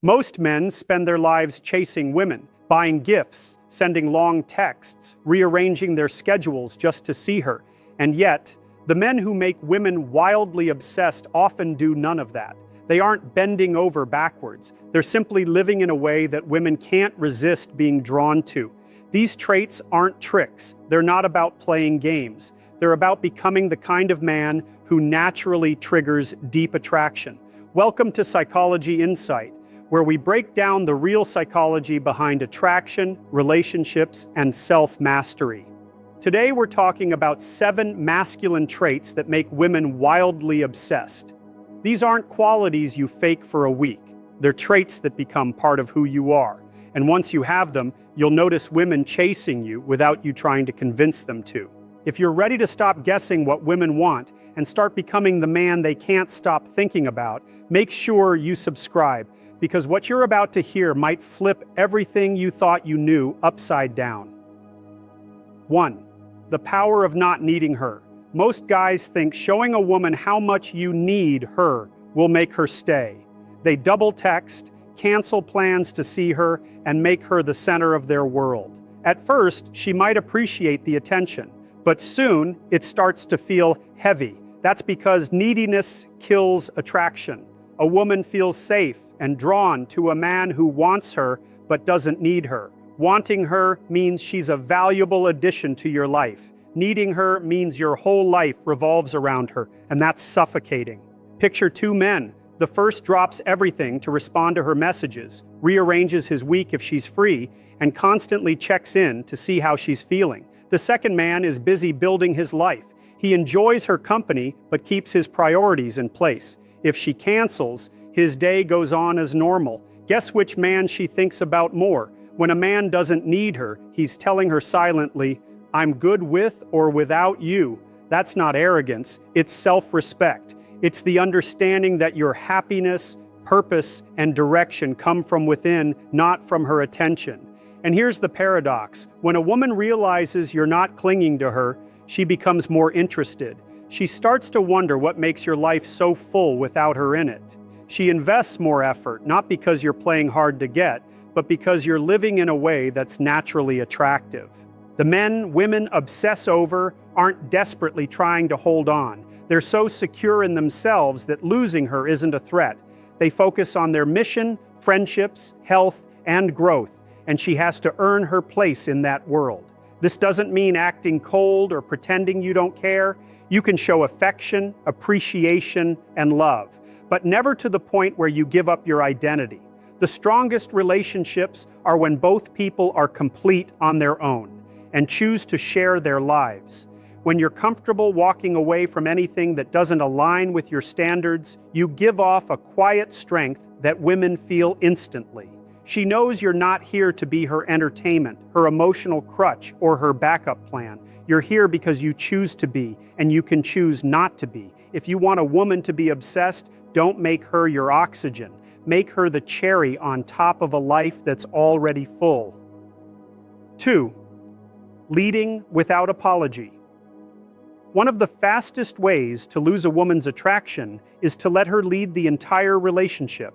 Most men spend their lives chasing women, buying gifts, sending long texts, rearranging their schedules just to see her. And yet, the men who make women wildly obsessed often do none of that. They aren't bending over backwards. They're simply living in a way that women can't resist being drawn to. These traits aren't tricks. They're not about playing games. They're about becoming the kind of man who naturally triggers deep attraction. Welcome to Psychology Insight, where we break down the real psychology behind attraction, relationships, and self-mastery. Today we're talking about 7 masculine traits that make women wildly obsessed. These aren't qualities you fake for a week. They're traits that become part of who you are. And once you have them, you'll notice women chasing you without you trying to convince them to. If you're ready to stop guessing what women want and start becoming the man they can't stop thinking about, make sure you subscribe, because what you're about to hear might flip everything you thought you knew upside down. 1. The power of not needing her. Most guys think showing a woman how much you need her will make her stay. They double text, cancel plans to see her, and make her the center of their world. At first, she might appreciate the attention, but soon it starts to feel heavy. That's because neediness kills attraction. A woman feels safe and drawn to a man who wants her but doesn't need her. Wanting her means she's a valuable addition to your life. Needing her means your whole life revolves around her, and that's suffocating. Picture 2 men. The first drops everything to respond to her messages, rearranges his week if she's free, and constantly checks in to see how she's feeling. The second man is busy building his life. He enjoys her company but keeps his priorities in place. If she cancels, his day goes on as normal. Guess which man she thinks about more? When a man doesn't need her, he's telling her silently, "I'm good with or without you." That's not arrogance, it's self-respect. It's the understanding that your happiness, purpose, and direction come from within, not from her attention. And here's the paradox. When a woman realizes you're not clinging to her, she becomes more interested. She starts to wonder what makes your life so full without her in it. She invests more effort, not because you're playing hard to get, but because you're living in a way that's naturally attractive. The men women obsess over aren't desperately trying to hold on. They're so secure in themselves that losing her isn't a threat. They focus on their mission, friendships, health, and growth, and she has to earn her place in that world. This doesn't mean acting cold or pretending you don't care. You can show affection, appreciation, and love, but never to the point where you give up your identity. The strongest relationships are when both people are complete on their own and choose to share their lives. When you're comfortable walking away from anything that doesn't align with your standards, you give off a quiet strength that women feel instantly. She knows you're not here to be her entertainment, her emotional crutch, or her backup plan. You're here because you choose to be, and you can choose not to be. If you want a woman to be obsessed, don't make her your oxygen. Make her the cherry on top of a life that's already full. 2. Leading without apology. One of the fastest ways to lose a woman's attraction is to let her lead the entire relationship.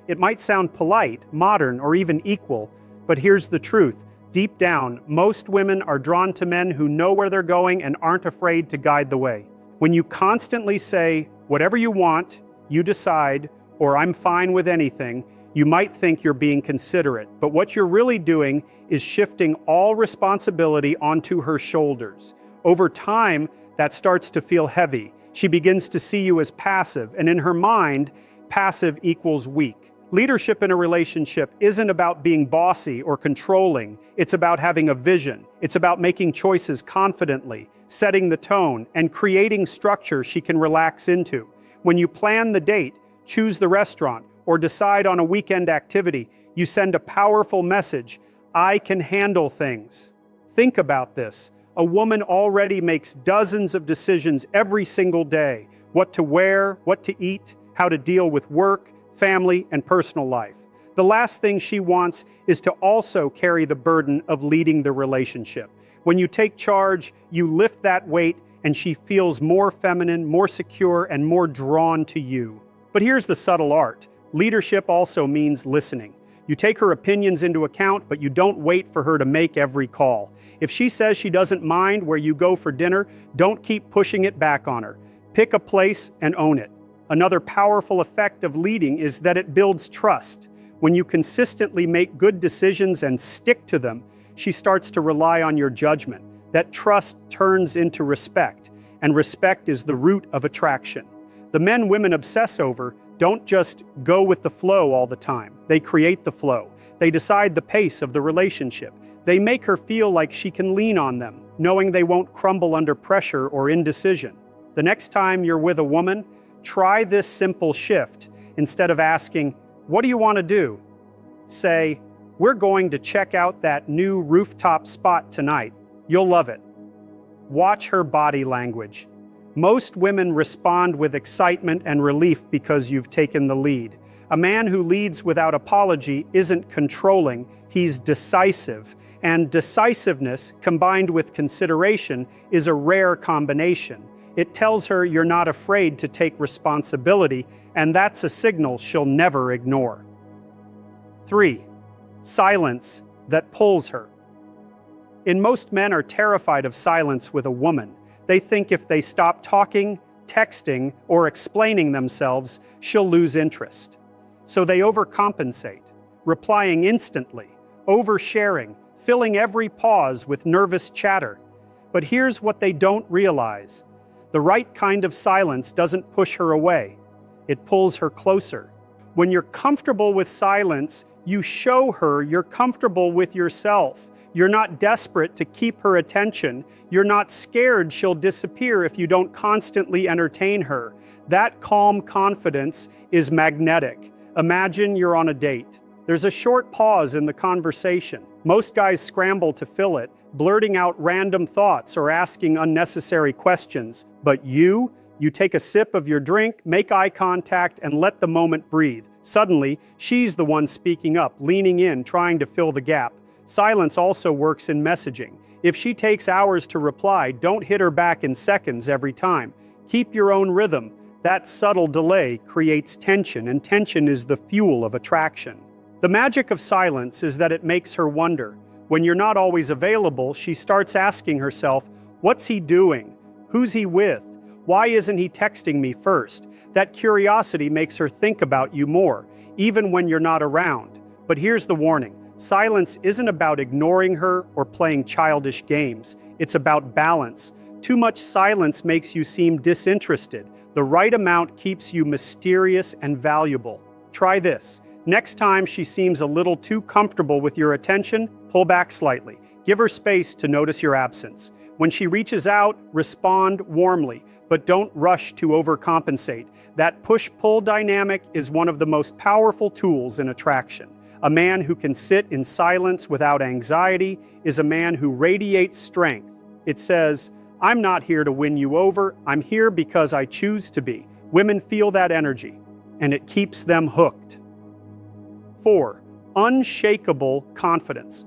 It might sound polite, modern, or even equal, but here's the truth. Deep down, most women are drawn to men who know where they're going and aren't afraid to guide the way. When you constantly say, "Whatever you want, you decide," or "I'm fine with anything," you might think you're being considerate, but what you're really doing is shifting all responsibility onto her shoulders. Over time, that starts to feel heavy. She begins to see you as passive, and in her mind, passive equals weak. Leadership in a relationship isn't about being bossy or controlling. It's about having a vision. It's about making choices confidently, setting the tone, and creating structure she can relax into. When you plan the date, choose the restaurant, or decide on a weekend activity, you send a powerful message: I can handle things. Think about this. A woman already makes dozens of decisions every single day: what to wear, what to eat, how to deal with work, family, and personal life. The last thing she wants is to also carry the burden of leading the relationship. When you take charge, you lift that weight, and she feels more feminine, more secure, and more drawn to you. But here's the subtle art. Leadership also means listening. You take her opinions into account, but you don't wait for her to make every call. If she says she doesn't mind where you go for dinner, don't keep pushing it back on her. Pick a place and own it. Another powerful effect of leading is that it builds trust. When you consistently make good decisions and stick to them, she starts to rely on your judgment. That trust turns into respect, and respect is the root of attraction. The men women obsess over don't just go with the flow all the time. They create the flow. They decide the pace of the relationship. They make her feel like she can lean on them, knowing they won't crumble under pressure or indecision. The next time you're with a woman, try this simple shift. Instead of asking, "What do you want to do?" say, "We're going to check out that new rooftop spot tonight. You'll love it." Watch her body language. Most women respond with excitement and relief because you've taken the lead. A man who leads without apology isn't controlling, he's decisive. And decisiveness, combined with consideration, is a rare combination. It tells her you're not afraid to take responsibility, and that's a signal she'll never ignore. 3. Silence that pulls her. Most men are terrified of silence with a woman. They think if they stop talking, texting, or explaining themselves, she'll lose interest. So they overcompensate, replying instantly, oversharing, filling every pause with nervous chatter. But here's what they don't realize. The right kind of silence doesn't push her away. It pulls her closer. When you're comfortable with silence, you show her you're comfortable with yourself. You're not desperate to keep her attention. You're not scared she'll disappear if you don't constantly entertain her. That calm confidence is magnetic. Imagine you're on a date. There's a short pause in the conversation. Most guys scramble to fill it, blurting out random thoughts or asking unnecessary questions. But you take a sip of your drink, make eye contact, and let the moment breathe. Suddenly, she's the one speaking up, leaning in, trying to fill the gap. Silence also works in messaging. If she takes hours to reply, don't hit her back in seconds every time. Keep your own rhythm. That subtle delay creates tension, and tension is the fuel of attraction. The magic of silence is that it makes her wonder. When you're not always available, she starts asking herself, "What's he doing? Who's he with? Why isn't he texting me first?" That curiosity makes her think about you more, even when you're not around. But here's the warning. Silence isn't about ignoring her or playing childish games. It's about balance. Too much silence makes you seem disinterested. The right amount keeps you mysterious and valuable. Try this. Next time she seems a little too comfortable with your attention, pull back slightly. Give her space to notice your absence. When she reaches out, respond warmly, but don't rush to overcompensate. That push-pull dynamic is one of the most powerful tools in attraction. A man who can sit in silence without anxiety is a man who radiates strength. It says, "I'm not here to win you over, I'm here because I choose to be." Women feel that energy, and it keeps them hooked. 4. Unshakable confidence.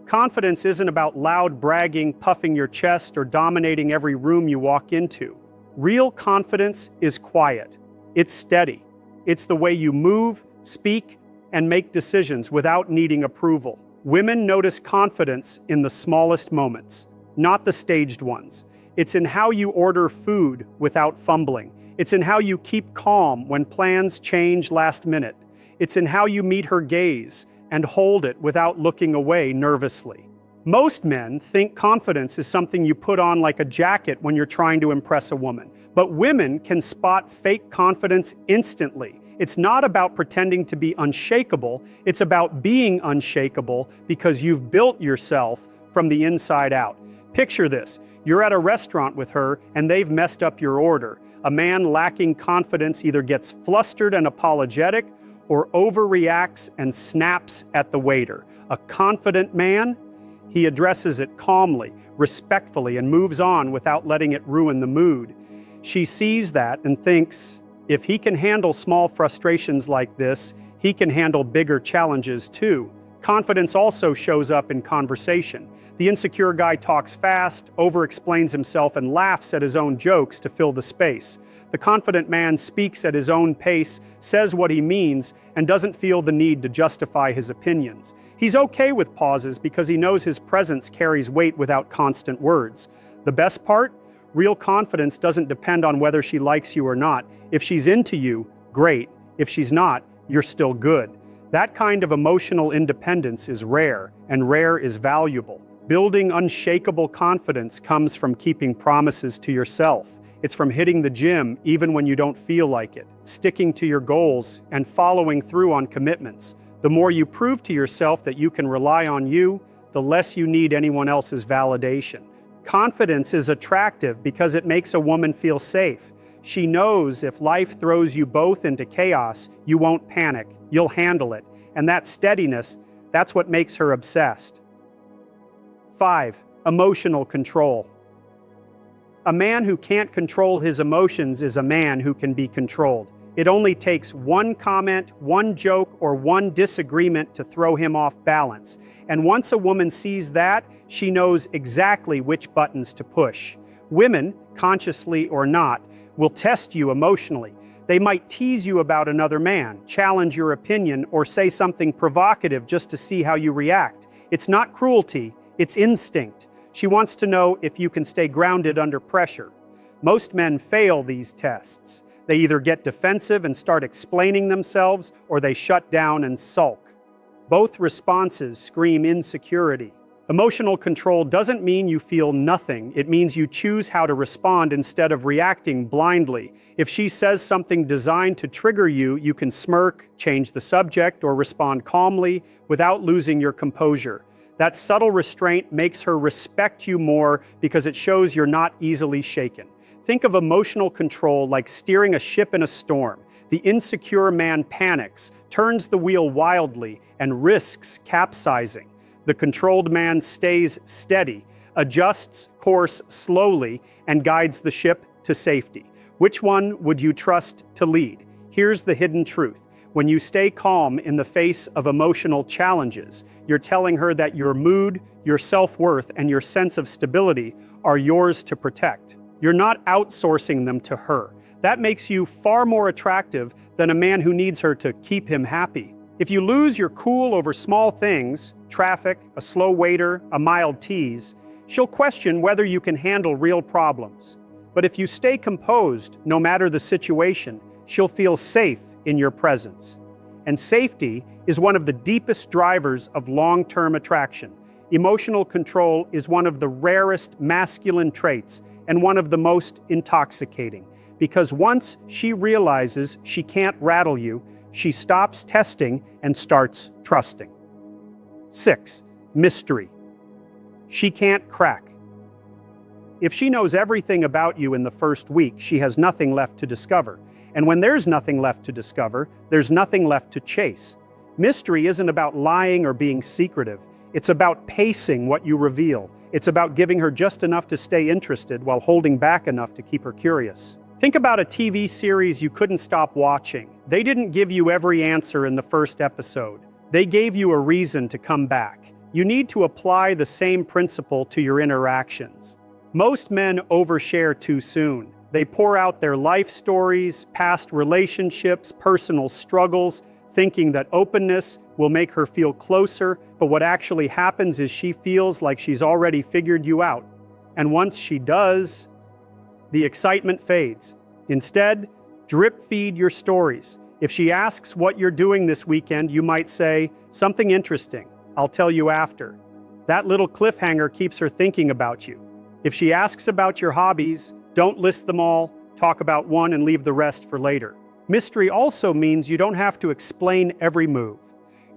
Confidence isn't about loud bragging, puffing your chest, or dominating every room you walk into. Real confidence is quiet. It's steady. It's the way you move, speak, and make decisions without needing approval. Women notice confidence in the smallest moments, not the staged ones. It's in how you order food without fumbling. It's in how you keep calm when plans change last minute. It's in how you meet her gaze and hold it without looking away nervously. Most men think confidence is something you put on like a jacket when you're trying to impress a woman. But women can spot fake confidence instantly. It's not about pretending to be unshakable, it's about being unshakable because you've built yourself from the inside out. Picture this, you're at a restaurant with her and they've messed up your order. A man lacking confidence either gets flustered and apologetic or overreacts and snaps at the waiter. A confident man, he addresses it calmly, respectfully, and moves on without letting it ruin the mood. She sees that and thinks, if he can handle small frustrations like this, he can handle bigger challenges too. Confidence also shows up in conversation. The insecure guy talks fast, over-explains himself, and laughs at his own jokes to fill the space. The confident man speaks at his own pace, says what he means, and doesn't feel the need to justify his opinions. He's okay with pauses because he knows his presence carries weight without constant words. The best part? Real confidence doesn't depend on whether she likes you or not. If she's into you, great. If she's not, you're still good. That kind of emotional independence is rare, and rare is valuable. Building unshakable confidence comes from keeping promises to yourself. It's from hitting the gym even when you don't feel like it, sticking to your goals, and following through on commitments. The more you prove to yourself that you can rely on you, the less you need anyone else's validation. Confidence is attractive because it makes a woman feel safe. She knows if life throws you both into chaos, you won't panic, you'll handle it. And that steadiness, that's what makes her obsessed. 5. Emotional control. A man who can't control his emotions is a man who can be controlled. It only takes one comment, one joke, or one disagreement to throw him off balance. And once a woman sees that, she knows exactly which buttons to push. Women, consciously or not, will test you emotionally. They might tease you about another man, challenge your opinion, or say something provocative just to see how you react. It's not cruelty, it's instinct. She wants to know if you can stay grounded under pressure. Most men fail these tests. They either get defensive and start explaining themselves, or they shut down and sulk. Both responses scream insecurity. Emotional control doesn't mean you feel nothing. It means you choose how to respond instead of reacting blindly. If she says something designed to trigger you, you can smirk, change the subject, or respond calmly without losing your composure. That subtle restraint makes her respect you more because it shows you're not easily shaken. Think of emotional control like steering a ship in a storm. The insecure man panics, turns the wheel wildly, and risks capsizing. The controlled man stays steady, adjusts course slowly, and guides the ship to safety. Which one would you trust to lead? Here's the hidden truth. When you stay calm in the face of emotional challenges, you're telling her that your mood, your self-worth, and your sense of stability are yours to protect. You're not outsourcing them to her. That makes you far more attractive than a man who needs her to keep him happy. If you lose your cool over small things, traffic, a slow waiter, a mild tease, she'll question whether you can handle real problems. But if you stay composed, no matter the situation, she'll feel safe in your presence. And safety is one of the deepest drivers of long-term attraction. Emotional control is one of the rarest masculine traits and one of the most intoxicating. Because once she realizes she can't rattle you, she stops testing and starts trusting. 6. Mystery. She can't crack. If she knows everything about you in the first week, she has nothing left to discover. And when there's nothing left to discover, there's nothing left to chase. Mystery isn't about lying or being secretive. It's about pacing what you reveal. It's about giving her just enough to stay interested while holding back enough to keep her curious. Think about a TV series you couldn't stop watching. They didn't give you every answer in the first episode. They gave you a reason to come back. You need to apply the same principle to your interactions. Most men overshare too soon. They pour out their life stories, past relationships, personal struggles, thinking that openness will make her feel closer, but what actually happens is she feels like she's already figured you out. And once she does, the excitement fades. Instead, drip feed your stories. If she asks what you're doing this weekend, you might say, "Something interesting. I'll tell you after." That little cliffhanger keeps her thinking about you. If she asks about your hobbies, don't list them all, talk about one and leave the rest for later. Mystery also means you don't have to explain every move.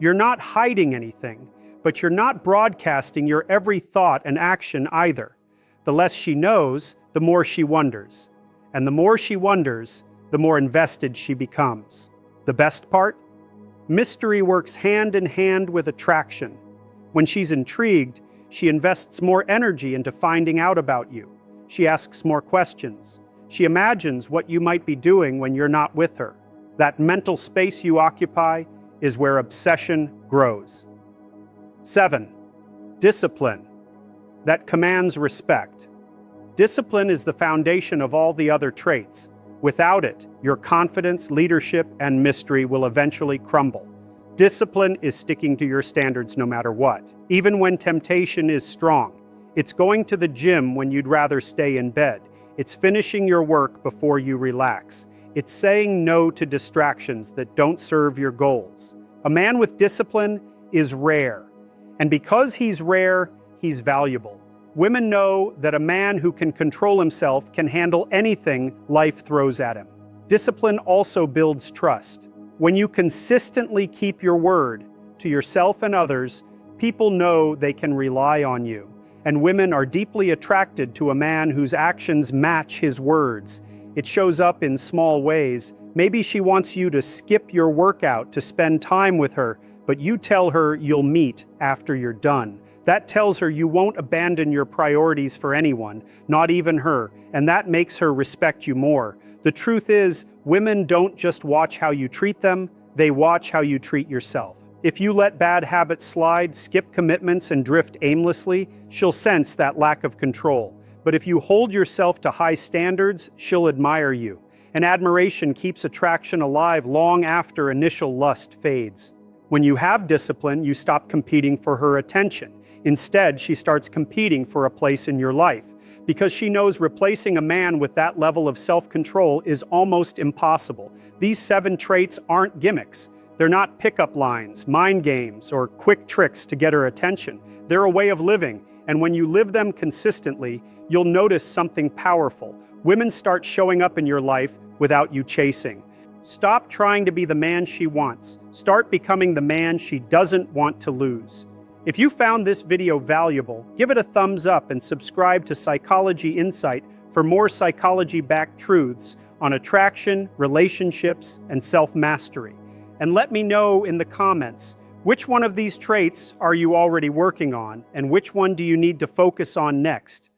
You're not hiding anything, but you're not broadcasting your every thought and action either. The less she knows, the more she wonders. And the more she wonders, the more invested she becomes. The best part? Mystery works hand in hand with attraction. When she's intrigued, she invests more energy into finding out about you. She asks more questions. She imagines what you might be doing when you're not with her. That mental space you occupy is where obsession grows. 7. Discipline that commands respect. Discipline is the foundation of all the other traits. Without it, your confidence, leadership, and mystery will eventually crumble. Discipline is sticking to your standards no matter what, even when temptation is strong. It's going to the gym when you'd rather stay in bed. It's finishing your work before you relax. It's saying no to distractions that don't serve your goals. A man with discipline is rare, and because he's rare, he's valuable. Women know that a man who can control himself can handle anything life throws at him. Discipline also builds trust. When you consistently keep your word to yourself and others, people know they can rely on you. And women are deeply attracted to a man whose actions match his words. It shows up in small ways. Maybe she wants you to skip your workout to spend time with her, but you tell her you'll meet after you're done. That tells her you won't abandon your priorities for anyone, not even her, and that makes her respect you more. The truth is, women don't just watch how you treat them, they watch how you treat yourself. If you let bad habits slide, skip commitments, and drift aimlessly, she'll sense that lack of control. But if you hold yourself to high standards, she'll admire you. And admiration keeps attraction alive long after initial lust fades. When you have discipline, you stop competing for her attention. Instead, she starts competing for a place in your life, because she knows replacing a man with that level of self-control is almost impossible. These 7 traits aren't gimmicks. They're not pickup lines, mind games, or quick tricks to get her attention. They're a way of living, and when you live them consistently, you'll notice something powerful. Women start showing up in your life without you chasing. Stop trying to be the man she wants. Start becoming the man she doesn't want to lose. If you found this video valuable, give it a thumbs up and subscribe to Psychology Insight for more psychology-backed truths on attraction, relationships, and self-mastery. And let me know in the comments, which one of these traits are you already working on, and which one do you need to focus on next?